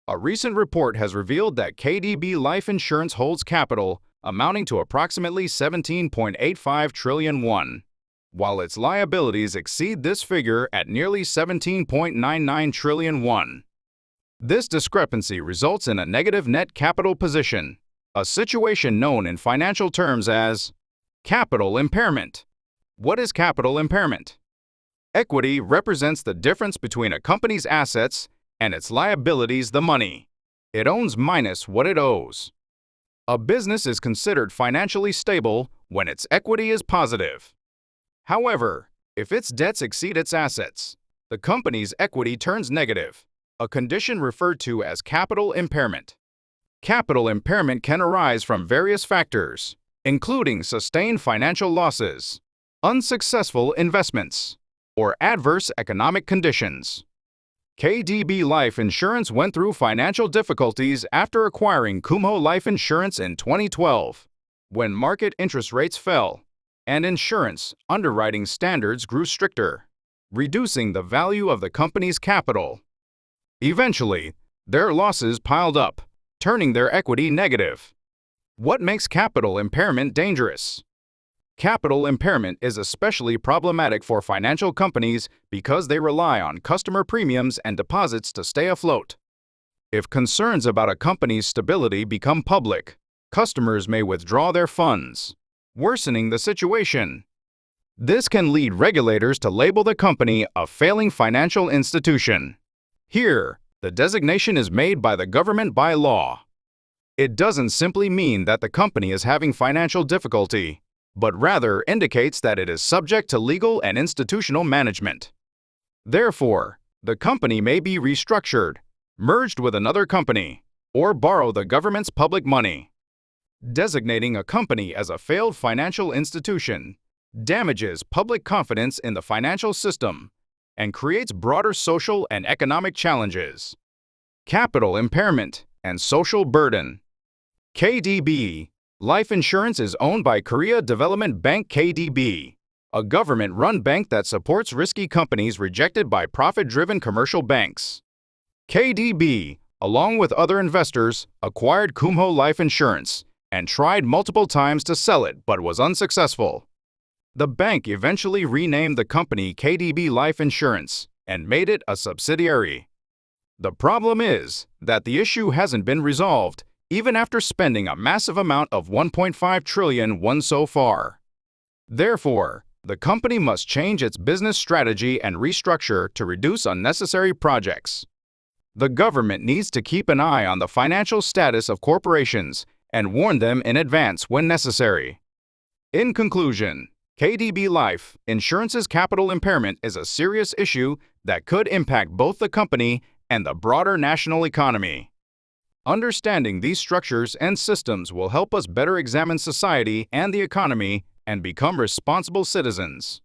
A recent report has revealed that KDB Life Insurance holds capital amounting to approximately 17.85 trillion won, while its liabilities exceed this figure at nearly 17.99 trillion won. This discrepancy results in a negative net capital position, a situation known in financial terms as capital impairment. What is capital impairment? Equity represents the difference between a company's assets and its liabilities, the money it owns minus what it owes. A business is considered financially stable when its equity is positive. However, if its debts exceed its assets, the company's equity turns negative, a condition referred to as capital impairment. Capital impairment can arise from various factors, including sustained financial losses, unsuccessful investments, or adverse economic conditions. KDB Life Insurance went through financial difficulties after acquiring Kumho Life Insurance in 2012, when market interest rates fell and insurance underwriting standards grew stricter, reducing the value of the company's capital. Eventually, their losses piled up, turning their equity negative. What makes capital impairment dangerous? Capital impairment is especially problematic for financial companies because they rely on customer premiums and deposits to stay afloat. If concerns about a company's stability become public, customers may withdraw their funds, worsening the situation. This can lead regulators to label the company a failing financial institution. Here, the designation is made by the government by law. It doesn't simply mean that the company is having financial difficulty, but rather indicates that it is subject to legal and institutional management. Therefore, the company may be restructured, merged with another company, or borrow the government's public money. Designating a company as a failed financial institution damages public confidence in the financial system and creates broader social and economic challenges. Capital impairment and social burden. KDB Life Insurance is owned by Korea Development Bank KDB, a government-run bank that supports risky companies rejected by profit-driven commercial banks. KDB, along with other investors, acquired Kumho Life Insurance and tried multiple times to sell it but was unsuccessful. The bank eventually renamed the company KDB Life Insurance and made it a subsidiary. The problem is that the issue hasn't been resolved even after spending a massive amount of 1.5 trillion won so far. Therefore, the company must change its business strategy and restructure to reduce unnecessary projects. The government needs to keep an eye on the financial status of corporations and warn them in advance when necessary. In conclusion, KDB Life Insurance's capital impairment is a serious issue that could impact both the company and the broader national economy. Understanding these structures and systems will help us better examine society and the economy and become responsible citizens.